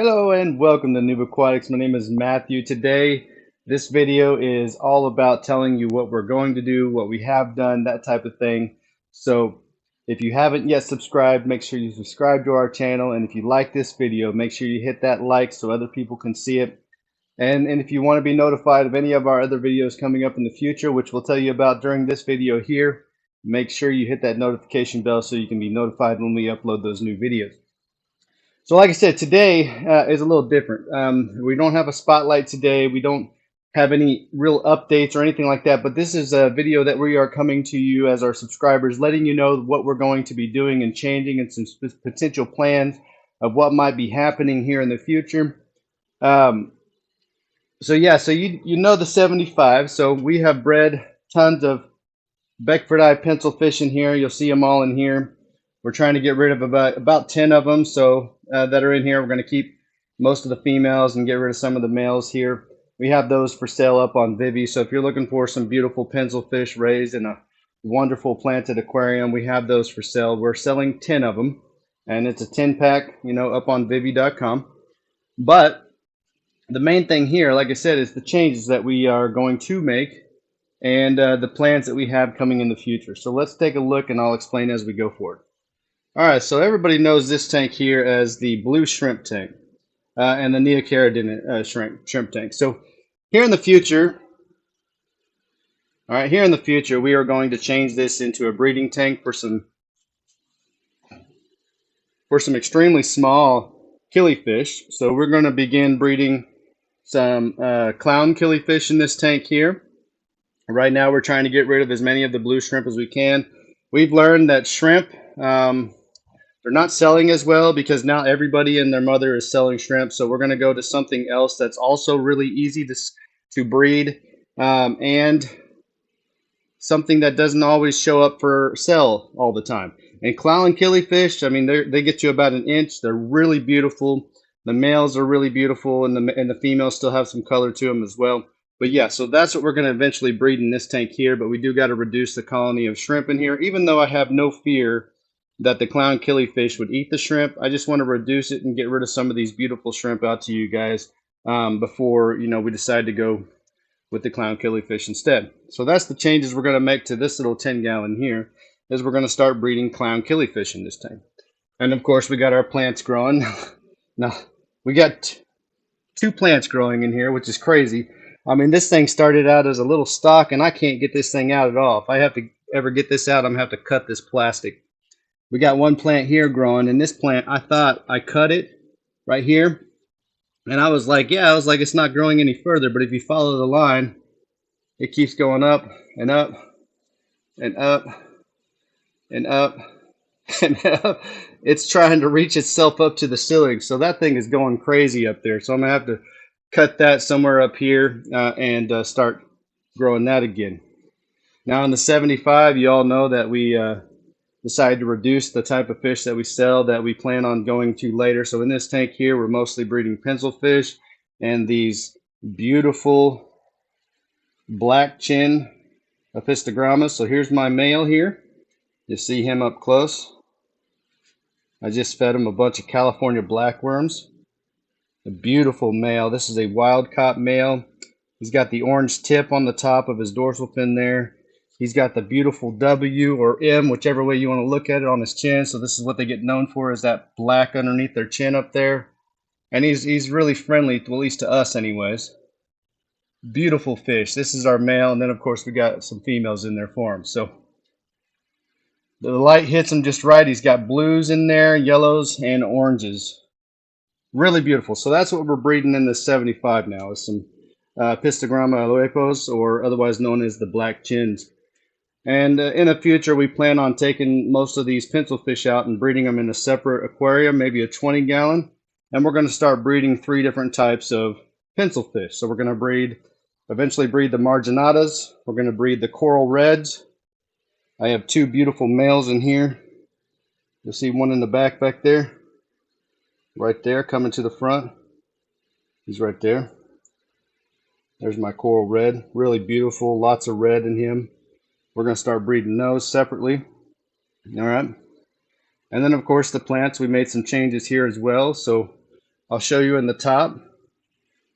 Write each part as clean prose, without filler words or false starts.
Hello and welcome to NoobAquatics. My name is Matthew. Today, this video is all about telling you what we're going to do, what we have done, that type of thing. So if you haven't yet subscribed, make sure you subscribe to our channel. And if you like this video, make sure you hit that like so other people can see it. And if you want to be notified of any of our other videos coming up in the future, which we'll tell you about during this video here, make sure you hit that notification bell so you can be notified when we upload those new videos. So like I said, today is a little different. We don't have a spotlight today. We don't have any real updates or anything like that, but this is a video that we are coming to you as our subscribers, letting you know what we're going to be doing and changing and some potential plans of what might be happening here in the future. So you know the 75. So we have bred tons of Beckford eye pencil fish in here. You'll see them all in here. We're trying to get rid of about 10 of them that are in here. We're going to keep most of the females and get rid of some of the males here. We have those for sale up on Vivi. So if you're looking for some beautiful pencil fish raised in a wonderful planted aquarium, we have those for sale. We're selling 10 of them, and it's a 10-pack, up on Vivi.com. But the main thing here, like I said, is the changes that we are going to make and the plans that we have coming in the future. So let's take a look, and I'll explain as we go forward. All right, so everybody knows this tank here as the blue shrimp tank and the neocaridin shrimp tank. So here in the future, we are going to change this into a breeding tank for some extremely small killifish. So we're going to begin breeding some clown killifish in this tank here. Right now, we're trying to get rid of as many of the blue shrimp as we can. We've learned that shrimp, they're not selling as well because now everybody and their mother is selling shrimp. So we're going to go to something else that's also really easy to breed and something that doesn't always show up for sale all the time. And clown killifish, I mean, they get you about an inch. They're really beautiful. The males are really beautiful, and the females still have some color to them as well. But yeah, so that's what we're going to eventually breed in this tank here. But we do got to reduce the colony of shrimp in here, even though I have no fear that the clown killifish would eat the shrimp. I just want to reduce it and get rid of some of these beautiful shrimp out to you guys before we decide to go with the clown killifish instead. So that's the changes we're going to make to this little 10-gallon here, is we're going to start breeding clown killifish in this tank. And of course, we got our plants growing. Now, we got 2 plants growing in here, which is crazy. I mean, this thing started out as a little stalk, and I can't get this thing out at all. If I have to ever get this out, I'm going to have to cut this plastic. We got 1 plant here growing, and this plant, I thought I cut it right here. And I was like, it's not growing any further. But if you follow the line, it keeps going up and up and up and up and up. It's trying to reach itself up to the ceiling. So that thing is going crazy up there. So I'm going to have to cut that somewhere up here and start growing that again. Now in the 75, you all know that we decided to reduce the type of fish that we sell that we plan on going to later. So in this tank here, we're mostly breeding pencil fish and these beautiful black chin apistogrammas. So here's my male here. You see him up close. I just fed him a bunch of California blackworms. A beautiful male. This is a wild caught male. He's got the orange tip on the top of his dorsal fin there. He's got the beautiful W or M, whichever way you want to look at it, on his chin. So this is what they get known for, is that black underneath their chin up there. And he's really friendly, well, at least to us anyways. Beautiful fish. This is our male, and then of course we got some females in there for him. So the light hits him just right. He's got blues in there, yellows, and oranges. Really beautiful. So that's what we're breeding in this 75 now, is some Pistogramma aloepos, or otherwise known as the black chins. And in the future, we plan on taking most of these pencil fish out and breeding them in a separate aquarium, maybe a 20-gallon. And we're going to start breeding 3 different types of pencil fish. So we're going to eventually breed the marginatas. We're going to breed the coral reds. I have 2 beautiful males in here. You'll see one in the back there. Right there, coming to the front. He's right there. There's my coral red. Really beautiful, lots of red in him. We're going to start breeding those separately. All right. And then, of course, the plants, we made some changes here as well. So I'll show you in the top.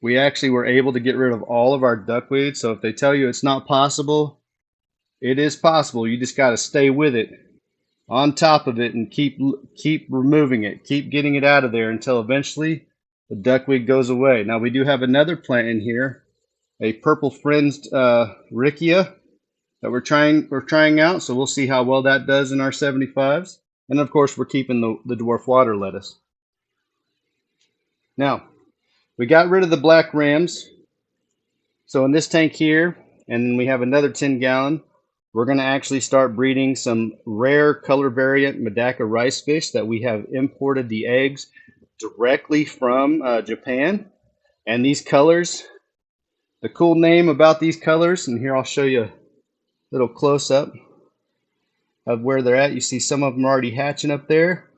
We actually were able to get rid of all of our duckweed. So if they tell you it's not possible, it is possible. You just got to stay with it, on top of it, and keep removing it, keep getting it out of there until eventually the duckweed goes away. Now we do have another plant in here, a purple fringed riccia that we're trying out. So we'll see how well that does in our 75s. And of course we're keeping the dwarf water lettuce. Now we got rid of the black rams. So in this tank here, and we have another 10-gallon, we're going to actually start breeding some rare color variant Medaka Ricefish that we have imported the eggs directly from Japan. And these colors, the cool name about these colors, and here I'll show you a little close-up of where they're at. You see some of them already hatching up there.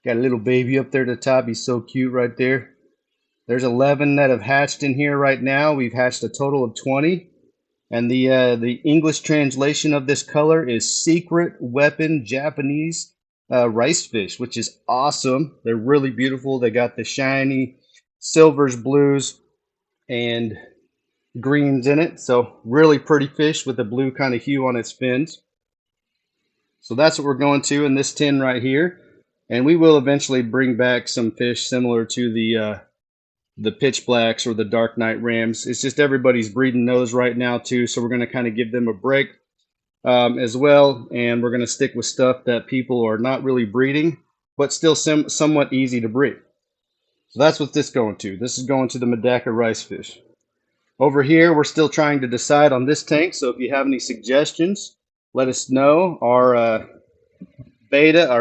Got a little baby up there at the top. He's so cute right there. There's 11 that have hatched in here right now. We've hatched a total of 20. And the English translation of this color is Secret Weapon Japanese Ricefish, which is awesome. They're really beautiful. They got the shiny silvers, blues, and greens in it. So really pretty fish with a blue kind of hue on its fins. So that's what we're going to in this tin right here. And we will eventually bring back some fish similar to the pitch blacks or the dark night rams. It's just everybody's breeding those right now too, so we're going to kind of give them a break as well, and we're going to stick with stuff that people are not really breeding but still somewhat easy to breed. So that's what this is going to. This is going to the Medaka Ricefish. Over here we're still trying to decide on this tank, so if you have any suggestions, let us know. Our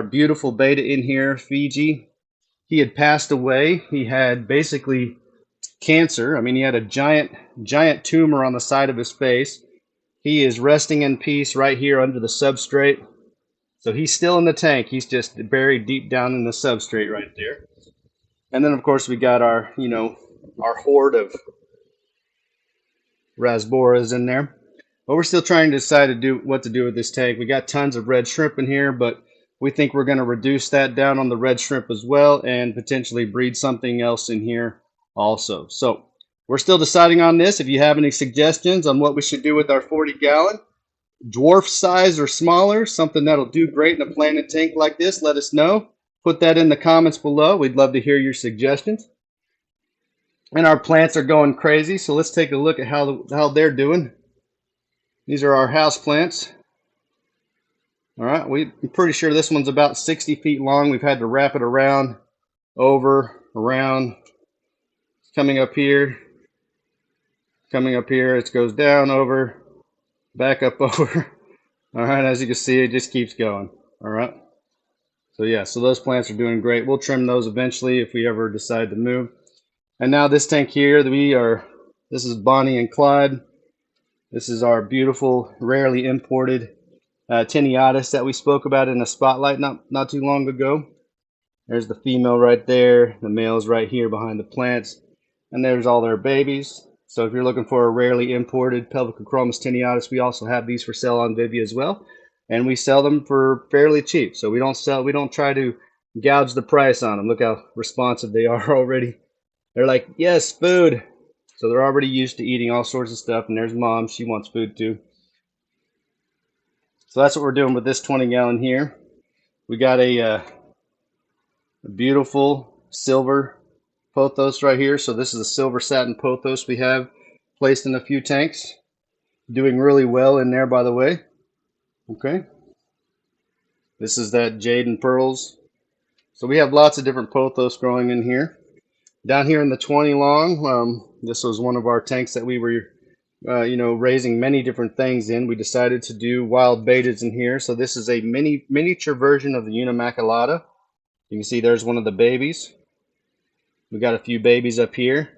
beautiful beta in here, Fiji, he had passed away. He had basically cancer. I mean, he had a giant tumor on the side of his face. He is resting in peace right here under the substrate. So he's still in the tank. He's just buried deep down in the substrate right there. And then, of course, we got our, our horde of rasboras in there. But we're still trying to decide what to do with this tank. We got tons of red shrimp in here, but we think we're going to reduce that down on the red shrimp as well and potentially breed something else in here also. So we're still deciding on this. If you have any suggestions on what we should do with our 40-gallon, dwarf size or smaller, something that'll do great in a planted tank like this, let us know. Put that in the comments below. We'd love to hear your suggestions. And our plants are going crazy, so let's take a look at how they're doing. These are our house plants. All right, I'm pretty sure this one's about 60 feet long. We've had to wrap it around, over, around. It's coming up here. It goes down, over, back up, over. All right, as you can see, it just keeps going. All right. So yeah, so those plants are doing great. We'll trim those eventually if we ever decide to move. And now this tank here, this is Bonnie and Clyde. This is our beautiful, rarely imported Teneatus that we spoke about in a spotlight not too long ago. There's the female right there. The male's right here behind the plants. And there's all their babies. So if you're looking for a rarely imported Pelvicochromis teneatus, we also have these for sale on Vivia as well. And we sell them for fairly cheap. So we don't try to gouge the price on them. Look how responsive they are already. They're like, yes, food. So they're already used to eating all sorts of stuff. And there's Mom. She wants food too. So that's what we're doing with this 20-gallon here. We got a beautiful silver pothos right here. So this is a silver satin pothos we have placed in a few tanks. Doing really well in there, by the way. Okay. This is that jade and pearls. So we have lots of different pothos growing in here. Down here in the 20 long, this was one of our tanks that we were raising many different things in. We decided to do wild betas in here. So this is a miniature version of the Unimaculata. You can see there's one of the babies. We got a few babies up here.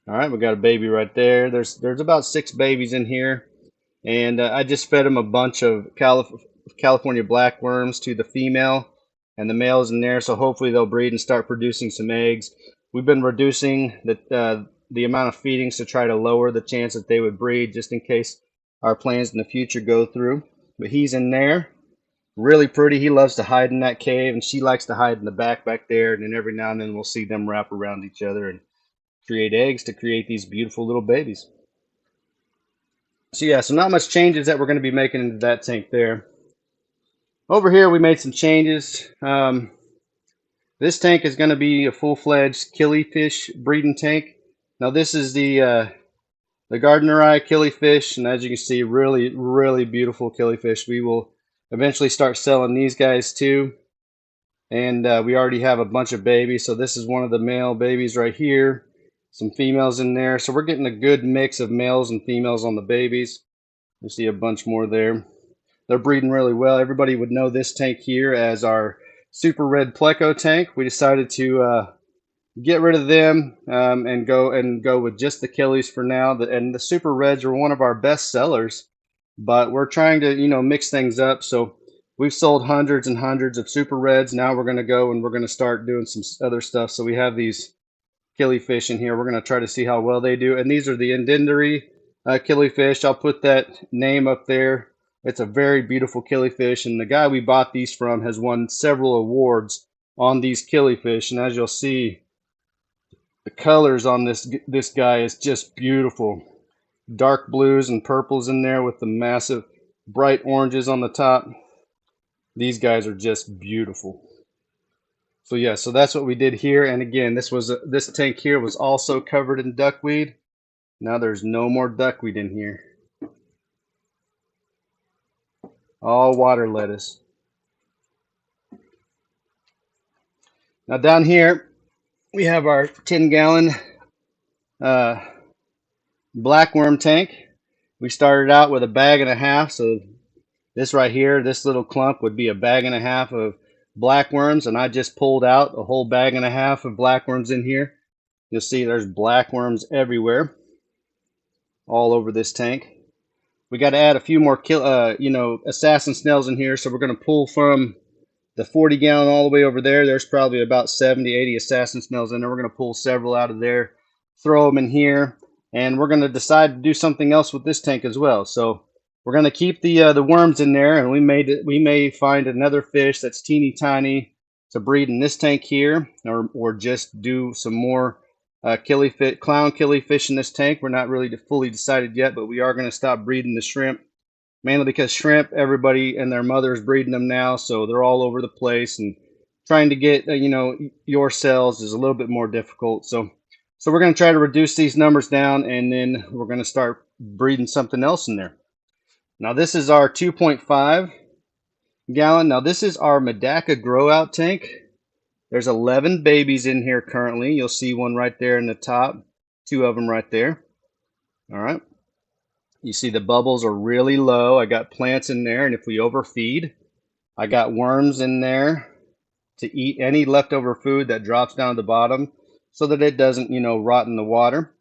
All right, we got a baby right there. There's about 6 babies in here. And I just fed them a bunch of California blackworms to the female, and the male's in there. So hopefully they'll breed and start producing some eggs. We've been reducing the amount of feedings to try to lower the chance that they would breed, just in case our plans in the future go through. But he's in there. Really pretty. He loves to hide in that cave, and she likes to hide in the back there. And then every now and then we'll see them wrap around each other and create eggs to create these beautiful little babies. So yeah, so not much changes that we're going to be making into that tank there. Over here we made some changes. This tank is going to be a full-fledged killifish breeding tank. Now this is the Gardneri killifish, and as you can see, really beautiful killifish. We will eventually start selling these guys too, and we already have a bunch of babies. So this is one of the male babies right here, some females in there. So we're getting a good mix of males and females on the babies. You see a bunch more there. They're breeding really well. Everybody would know this tank here as our super red pleco tank. We decided to get rid of them and go with just the killies for now. And the super reds are one of our best sellers, but we're trying to mix things up. So we've sold hundreds and hundreds of super reds. Now we're going to go and we're going to start doing some other stuff. So we have these killifish in here. We're going to try to see how well they do. And these are the Indendary killifish. I'll put that name up there. It's a very beautiful killifish, and the guy we bought these from has won several awards on these killifish. And as you'll see, the colors on this guy is just beautiful. Dark blues and purples in there with the massive bright oranges on the top. These guys are just beautiful. So yeah, so that's what we did here. And again, this tank here was also covered in duckweed. Now there's no more duckweed in here. All water lettuce. Now down here we have our 10-gallon blackworm tank. We started out with a bag and a half, so this right here, this little clump would be a bag and a half of blackworms, and I just pulled out a whole bag and a half of blackworms in here. You'll see there's blackworms everywhere, all over this tank. We got to add a few more assassin snails in here, so we're going to pull from the 40-gallon all the way over there. There's probably about 70, 80 assassin snails in there. We're going to pull several out of there, throw them in here, and we're going to decide to do something else with this tank as well. So we're going to keep the worms in there, and we may find another fish that's teeny tiny to breed in this tank here, or just do some more clown killifish in this tank. We're not really fully decided yet, but we are going to stop breeding the shrimp, mainly because shrimp, everybody and their mother is breeding them now, so they're all over the place, and trying to get your cells is a little bit more difficult. So we're going to try to reduce these numbers down, and then we're going to start breeding something else in there. Now this is our 2.5 gallon. Now this is our Medaka grow out tank. There's 11 babies in here currently. You'll see one right there in the top, 2 of them right there. All right. You see the bubbles are really low. I got plants in there, and if we overfeed, I got worms in there to eat any leftover food that drops down to the bottom so that it doesn't, rot in the water.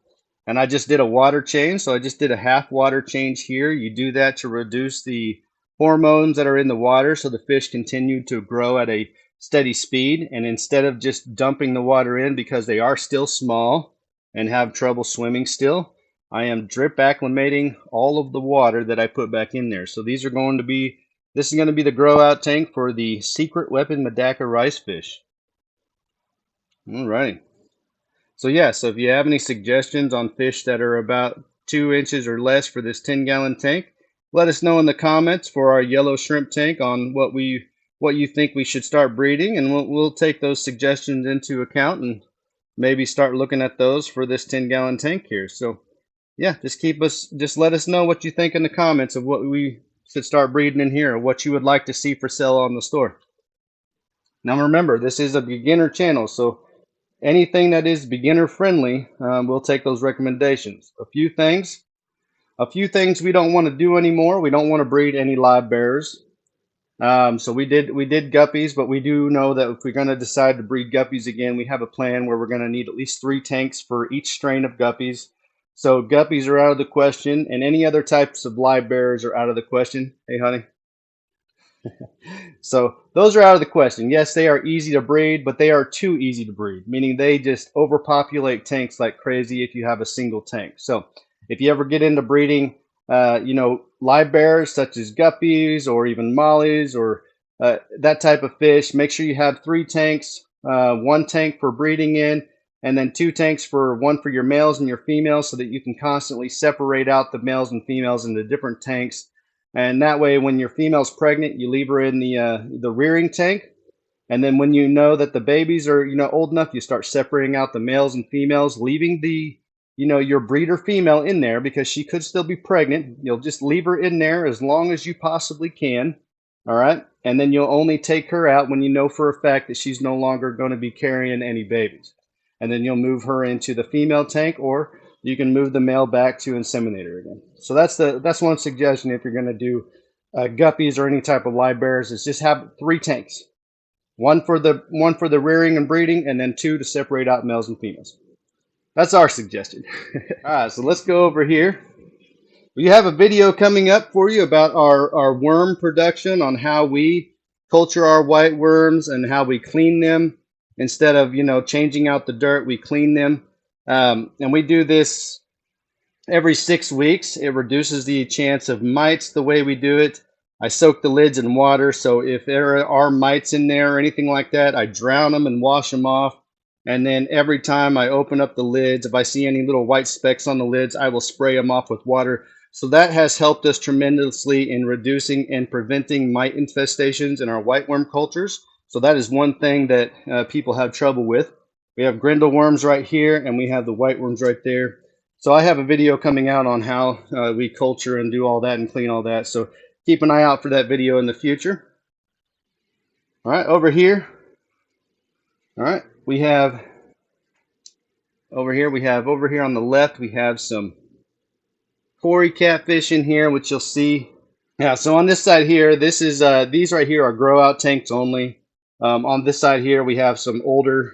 And I just did a water change, so I just did a half water change here. You do that to reduce the hormones that are in the water so the fish continue to grow at a steady speed. And instead of just dumping the water in because they are still small and have trouble swimming still, I am drip acclimating all of the water that I put back in there. So this is going to be the grow out tank for the secret weapon Medaka Ricefish. All right. So yeah, so if you have any suggestions on fish that are about 2 inches or less for this 10-gallon tank, let us know in the comments for our yellow shrimp tank on what you think we should start breeding, and we'll take those suggestions into account and maybe start looking at those for this 10-gallon tank here. So yeah, just let us know what you think in the comments of what we should start breeding in here, or what you would like to see for sale on the store. Now remember, this is a beginner channel, so anything that is beginner friendly, we'll take those recommendations. A few things we don't want to do anymore. We don't want to breed any live bears. So we did guppies, but we do know that if we're going to decide to breed guppies again, we have a plan where we're going to need at least 3 tanks for each strain of guppies. So guppies are out of the question, and any other types of live bears are out of the question. Hey, honey. So those are out of the question. Yes, they are easy to breed, but they are too easy to breed, meaning they just overpopulate tanks like crazy if you have a single tank. So if you ever get into breeding, live bears such as guppies or even mollies or that type of fish. Make sure you have 3 tanks, 1 tank for breeding in, and then 2 tanks for one for your males and your females, so that you can constantly separate out the males and females into different tanks. And that way, when your female's pregnant, you leave her in the rearing tank. And then when you know that the babies are, old enough, you start separating out the males and females, leaving your breeder female in there because she could still be pregnant. You'll just leave her in there as long as you possibly can. All right. And then you'll only take her out when you know for a fact that she's no longer going to be carrying any babies. And then you'll move her into the female tank, or you can move the male back to inseminate her again. So that's one suggestion if you're going to do guppies or any type of live bears, is just have 3 tanks. One for the rearing and breeding, and then 2 to separate out males and females. That's our suggestion. All right, so let's go over here. We have a video coming up for you about our worm production, on how we culture our white worms and how we clean them. Instead of changing out the dirt, we clean them, and we do this every 6 weeks. It reduces the chance of mites the way we do it. I soak the lids in water, so if there are mites in there or anything like that, I drown them and wash them off. And then every time I open up the lids, if I see any little white specks on the lids, I will spray them off with water. So that has helped us tremendously in reducing and preventing mite infestations in our whiteworm cultures. So that is one thing that people have trouble with. We have grindle worms right here, and we have the whiteworms right there. So I have a video coming out on how we culture and do all that and clean all that. So keep an eye out for that video in the future. All right, over here. All right, we have over here on the left, we have some Cory catfish in here, which you'll see. Yeah, so on this side here, this is these right here are grow out tanks only. On this side here, we have some older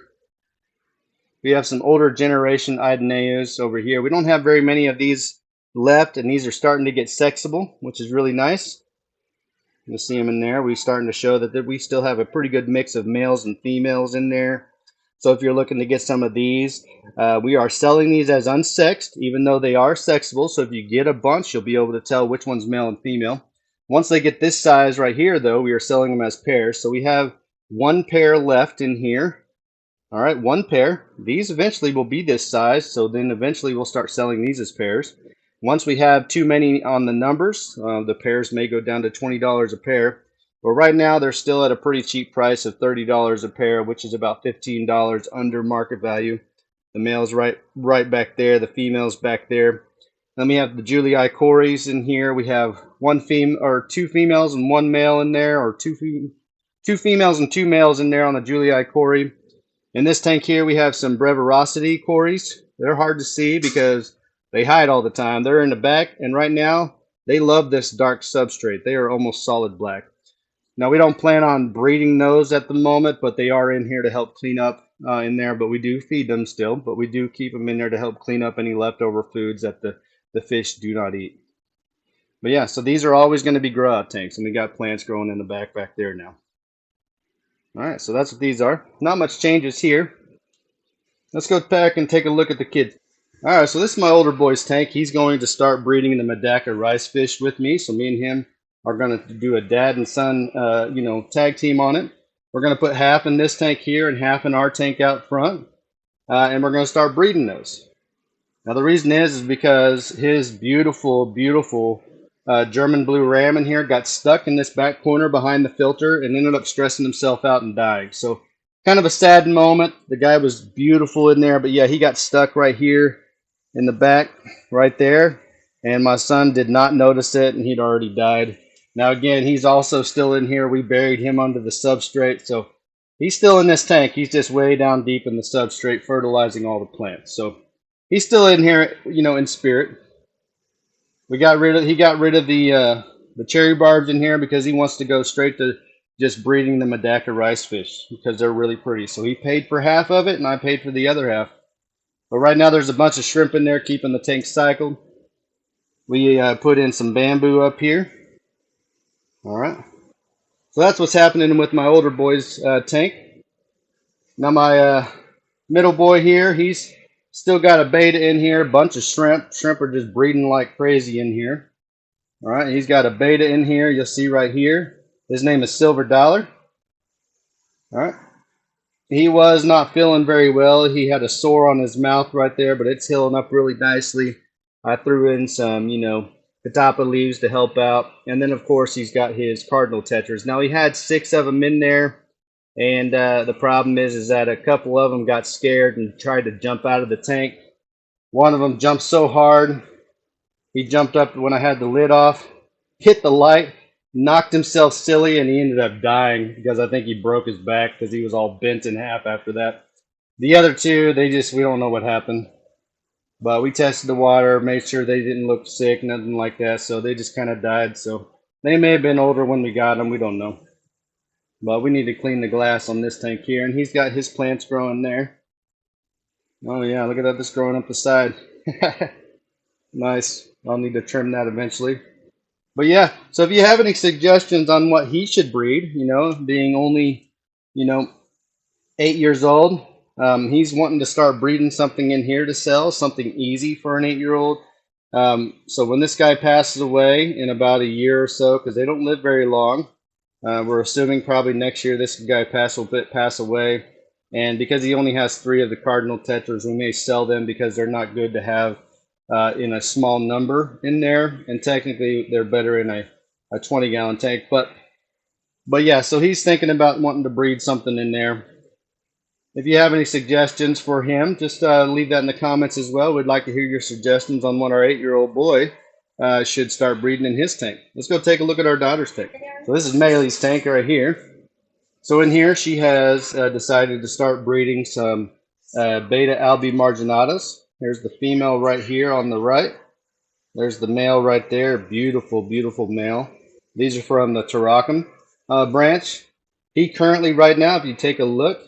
generation Idoneus over here. We don't have very many of these left, and these are starting to get sexable, which is really nice. You'll see them in there. We're starting to show that we still have a pretty good mix of males and females in there. So if you're looking to get some of these, we are selling these as unsexed, even though they are sexable. So if you get a bunch, you'll be able to tell which one's male and female. Once they get this size right here, though, we are selling them as pairs. So we have 1 pair left in here. All right, 1 pair. These eventually will be this size, so then eventually we'll start selling these as pairs. Once we have too many on the numbers, the pairs may go down to $20 a pair. But right now, they're still at a pretty cheap price of $30 a pair, which is about $15 under market value. The male's right back there, the female's back there. Then we have the Julii Cories in here. We have 2 females and 1 male in there, or 2 females and 2 males in there on the Julii Cory. In this tank here, we have some Brevirosity Cories. They're hard to see because they hide all the time. They're in the back, and right now, they love this dark substrate. They are almost solid black. Now, we don't plan on breeding those at the moment, but they are in here to help clean up in there. But we do feed them still, but we do keep them in there to help clean up any leftover foods that the fish do not eat. But yeah, so these are always going to be grow out tanks, and we got plants growing in the back there now. All right, so that's what these are. Not much changes here. Let's go back and take a look at the kids. All right, so this is my older boy's tank. He's going to start breeding the Medaka Ricefish with me. So me and him are going to do a dad and son, tag team on it. We're going to put half in this tank here and half in our tank out front, and we're going to start breeding those. Now the reason is because his beautiful German blue ram in here got stuck in this back corner behind the filter and ended up stressing himself out and dying. So kind of a sad moment. The guy was beautiful in there, but yeah, he got stuck right here in the back right there, and my son did not notice it, and he'd already died. Now again, he's also still in here. We buried him under the substrate, so he's still in this tank. He's just way down deep in the substrate fertilizing all the plants. So he's still in here, in spirit. He got rid of the cherry barbs in here because he wants to go straight to just breeding the Medaka Ricefish because they're really pretty. So he paid for half of it, and I paid for the other half. But right now there's a bunch of shrimp in there keeping the tank cycled. We put in some bamboo up here. All right. So that's what's happening with my older boy's tank. Now my middle boy here, he's still got a beta in here, a bunch of shrimp. Shrimp are just breeding like crazy in here. All right, he's got a beta in here, you'll see right here. His name is Silver Dollar. All right. He was not feeling very well. He had a sore on his mouth right there, but it's healing up really nicely. I threw in some, catapa leaves to help out. And then, of course, he's got his cardinal tetras. Now, he had 6 of them in there. And the problem is that a couple of them got scared and tried to jump out of the tank. One of them jumped so hard, he jumped up when I had the lid off, hit the light, knocked himself silly, and he ended up dying because I think he broke his back because he was all bent in half after that. The other two, we don't know what happened. But we tested the water, made sure they didn't look sick, nothing like that. So they just kind of died. So they may have been older when we got them. We don't know. But we need to clean the glass on this tank here. And he's got his plants growing there. Oh, yeah, look at that. Just growing up the side. Nice. I'll need to trim that eventually. But yeah, so if you have any suggestions on what he should breed, being only, 8 years old, he's wanting to start breeding something in here to sell, something easy for an 8-year-old. So when this guy passes away in about a year or so, because they don't live very long, we're assuming probably next year this guy will pass away. And because he only has 3 of the cardinal tetras, we may sell them because they're not good to have in a small number in there. And technically, they're better in a 20-gallon tank. But yeah, so he's thinking about wanting to breed something in there. If you have any suggestions for him, just leave that in the comments as well. We'd like to hear your suggestions on what our 8-year-old boy should start breeding in his tank. Let's go take a look at our daughter's tank. So this is Maylee's tank right here. So in here, she has decided to start breeding some beta albi marginatas. Here's the female right here on the right. There's the male right there. Beautiful, beautiful male. These are from the Tarocum branch. He currently, right now, if you take a look,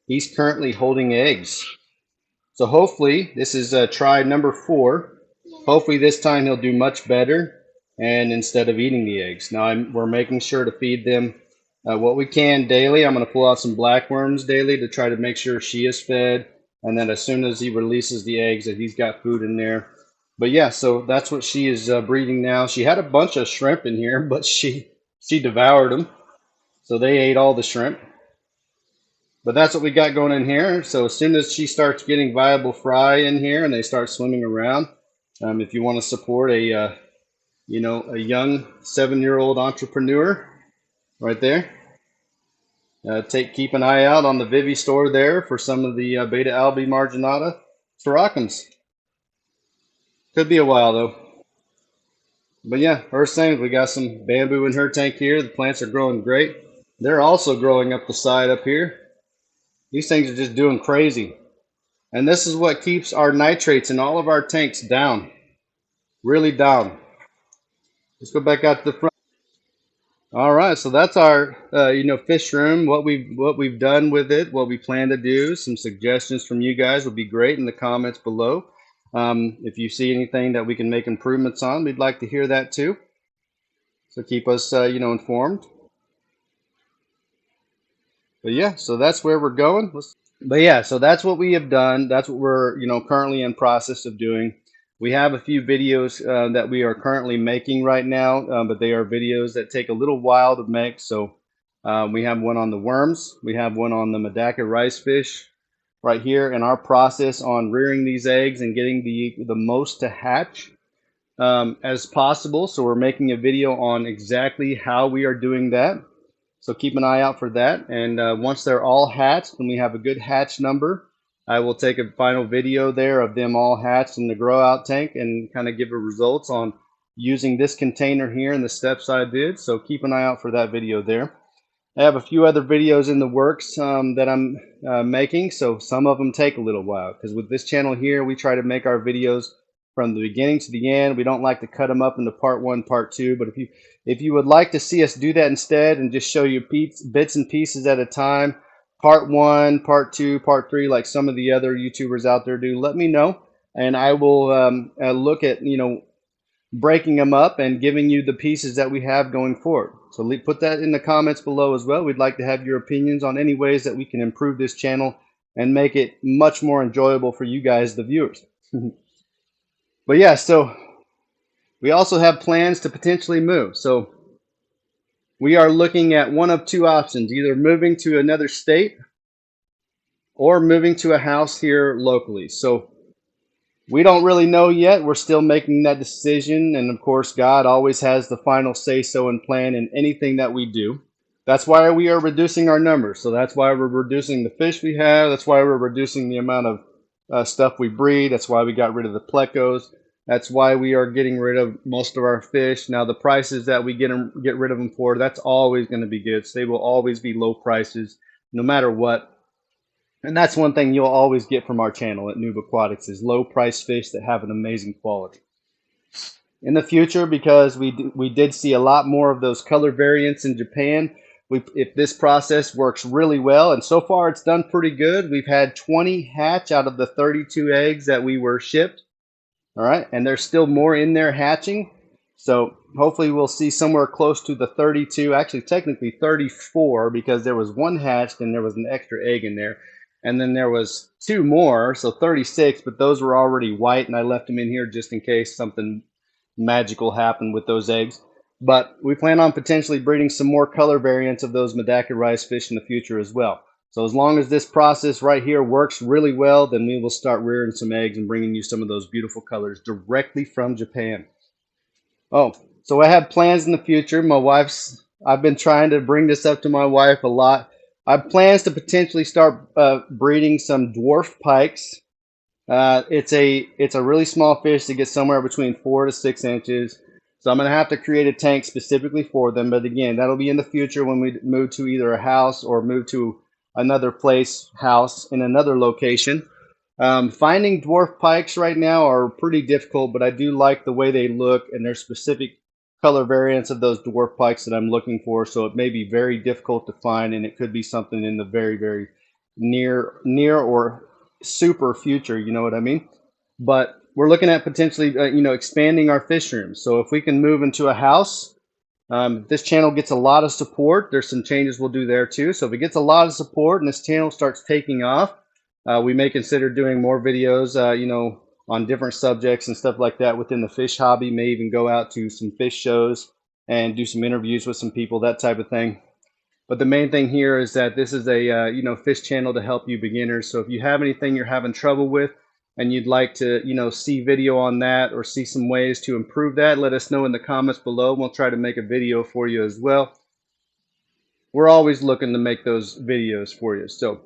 he's currently holding eggs. So hopefully, this is try number 4. Hopefully this time he'll do much better, and instead of eating the eggs. Now we're making sure to feed them what we can daily. I'm going to pull out some blackworms daily to try to make sure she is fed. And then as soon as he releases the eggs, that he's got food in there. But yeah, so that's what she is breeding now. She had a bunch of shrimp in here, but she devoured them. So they ate all the shrimp. But that's what we got going in here. So as soon as she starts getting viable fry in here and they start swimming around, if you want to support a young 7-year-old entrepreneur right there, keep an eye out on the Vivi store there for some of the beta albi marginata Tarocums. Could be a while though. But yeah, first thing, we got some bamboo in her tank here. The plants are growing great. They're also growing up the side up here. These things are just doing crazy. And this is what keeps our nitrates in all of our tanks down. Really down. Let's go back out to the front. All right, so that's our fish room. What we've done with it, what we plan to do. Some suggestions from you guys would be great in the comments below. If you see anything that we can make improvements on, we'd like to hear that too. So keep us informed. But yeah, so that's where we're going. But yeah, so that's what we have done. That's what we're currently in process of doing. We have a few videos that we are currently making right now, but they are videos that take a little while to make. So we have one on the worms. We have one on the Medaka Ricefish right here, and our process on rearing these eggs and getting the most to hatch as possible. So we're making a video on exactly how we are doing that. So keep an eye out for that. And once they're all hatched and we have a good hatch number, I will take a final video there of them all hatched in the grow out tank and kind of give a results on using this container here and the steps I did. So keep an eye out for that video there. I have a few other videos in the works that I'm making. So some of them take a little while because with this channel here, we try to make our videos from the beginning to the end. We don't like to cut them up into part 1, part 2. But if you would like to see us do that instead and just show you bits and pieces at a time, part 1, part 2, part 3, like some of the other YouTubers out there do, let me know. And I will look at, breaking them up and giving you the pieces that we have going forward. So put that in the comments below as well. We'd like to have your opinions on any ways that we can improve this channel and make it much more enjoyable for you guys, the viewers. But yeah, so we also have plans to potentially move. So we are looking at one of two options, either moving to another state or moving to a house here locally. So we don't really know yet. We're still making that decision. And of course, God always has the final say so and plan in anything that we do. That's why we are reducing our numbers. So that's why we're reducing the fish we have. That's why we're reducing the amount of stuff we breed. That's why we got rid of the plecos. That's why we are getting rid of most of our fish. Now, the prices that we get rid of them for, that's always going to be good. So they will always be low prices no matter what. And that's one thing you'll always get from our channel at NoobAquatics is low price fish that have an amazing quality. In the future, because we did see a lot more of those color variants in Japan, if this process works really well, and so far it's done pretty good. We've had 20 hatch out of the 32 eggs that we were shipped. All right, and there's still more in there hatching. So hopefully we'll see somewhere close to the 32, actually technically 34, because there was one hatched and there was an extra egg in there. And then there was two more, so 36, but those were already white, and I left them in here just in case something magical happened with those eggs. But we plan on potentially breeding some more color variants of those Medaka Ricefish in the future as well. So as long as this process right here works really well, then we will start rearing some eggs and bringing you some of those beautiful colors directly from Japan. Oh, so I have plans in the future. I've been trying to bring this up to my wife a lot. I have plans to potentially start breeding some dwarf pikes. It's a really small fish that gets somewhere between 4 to 6 inches. So I'm going to have to create a tank specifically for them. But again, that'll be in the future when we move to either a house or move to another house in another location. Finding dwarf pikes right now are pretty difficult, but I do like the way they look, and there's specific color variants of those dwarf pikes that I'm looking for. So it may be very difficult to find, and it could be something in the very, very near or super future, you know what I mean? But we're looking at potentially, expanding our fish rooms. So if we can move into a house, this channel gets a lot of support. There's some changes we'll do there too. So if it gets a lot of support and this channel starts taking off, we may consider doing more videos, on different subjects and stuff like that within the fish hobby. May even go out to some fish shows and do some interviews with some people, that type of thing. But the main thing here is that this is a fish channel to help you beginners. So if you have anything you're having trouble with and you'd like to see video on that or see some ways to improve that, let us know in the comments below. We'll try to make a video for you as well. We're always looking to make those videos for you. So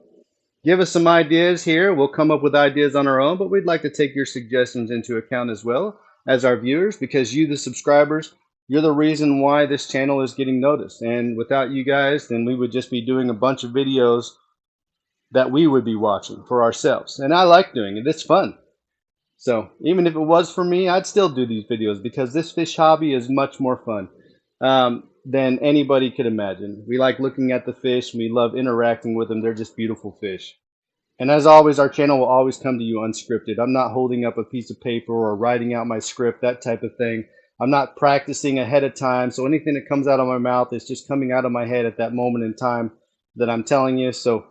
give us some ideas here. We'll come up with ideas on our own, but we'd like to take your suggestions into account as well as our viewers, because you, the subscribers, you're the reason why this channel is getting noticed. And without you guys, then we would just be doing a bunch of videos that we would be watching for ourselves. And I like doing it. It's fun. So even if it was for me, I'd still do these videos because this fish hobby is much more fun than anybody could imagine. We like looking at the fish. We love interacting with them. They're just beautiful fish. And as always, our channel will always come to you unscripted. I'm not holding up a piece of paper or writing out my script, that type of thing. I'm not practicing ahead of time. So anything that comes out of my mouth is just coming out of my head at that moment in time that I'm telling you. So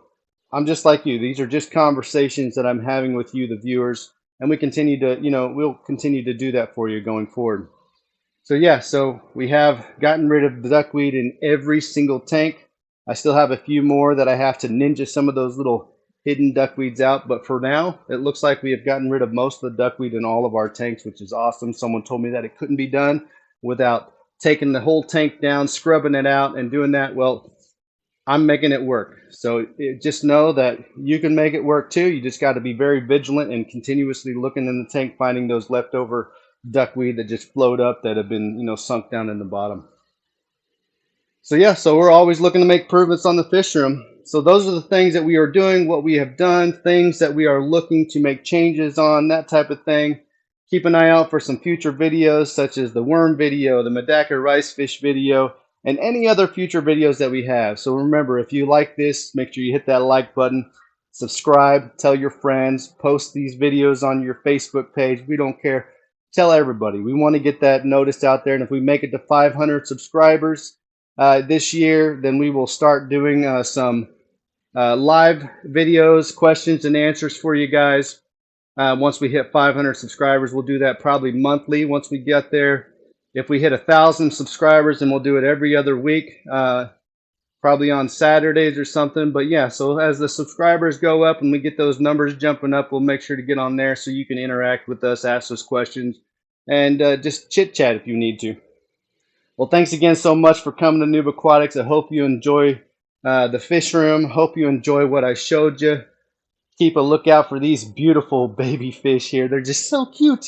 I'm just like you. These are just conversations that I'm having with you, the viewers. And we continue to, we'll continue to do that for you going forward. So yeah, so we have gotten rid of the duckweed in every single tank. I still have a few more that I have to ninja some of those little hidden duckweeds out. But for now, it looks like we have gotten rid of most of the duckweed in all of our tanks, which is awesome. Someone told me that it couldn't be done without taking the whole tank down, scrubbing it out, and doing that. Well, I'm making it work. So just know that you can make it work too. You just got to be very vigilant and continuously looking in the tank, finding those leftover duckweed that just float up that have been, sunk down in the bottom. So yeah, so we're always looking to make improvements on the fish room. So those are the things that we are doing, what we have done, things that we are looking to make changes on, that type of thing. Keep an eye out for some future videos such as the worm video, the Medaka Ricefish video, and any other future videos that we have. So remember, if you like this, make sure you hit that like button, subscribe, tell your friends, post these videos on your Facebook page. We don't care. Tell everybody. We want to get that noticed out there. And if we make it to 500 subscribers this year, then we will start doing some live videos, questions and answers for you guys. Once we hit 500 subscribers, we'll do that probably monthly once we get there. If we hit 1,000 subscribers, then we'll do it every other week, probably on Saturdays or something. But yeah, so as the subscribers go up and we get those numbers jumping up, we'll make sure to get on there so you can interact with us, ask us questions, and just chit chat if you need to. Well, thanks again so much for coming to Noob Aquatics. I hope you enjoy the fish room. Hope you enjoy what I showed you. Keep a lookout for these beautiful baby fish here. They're just so cute.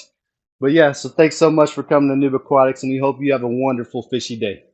But yeah, so thanks so much for coming to Noob Aquatics, and we hope you have a wonderful fishy day.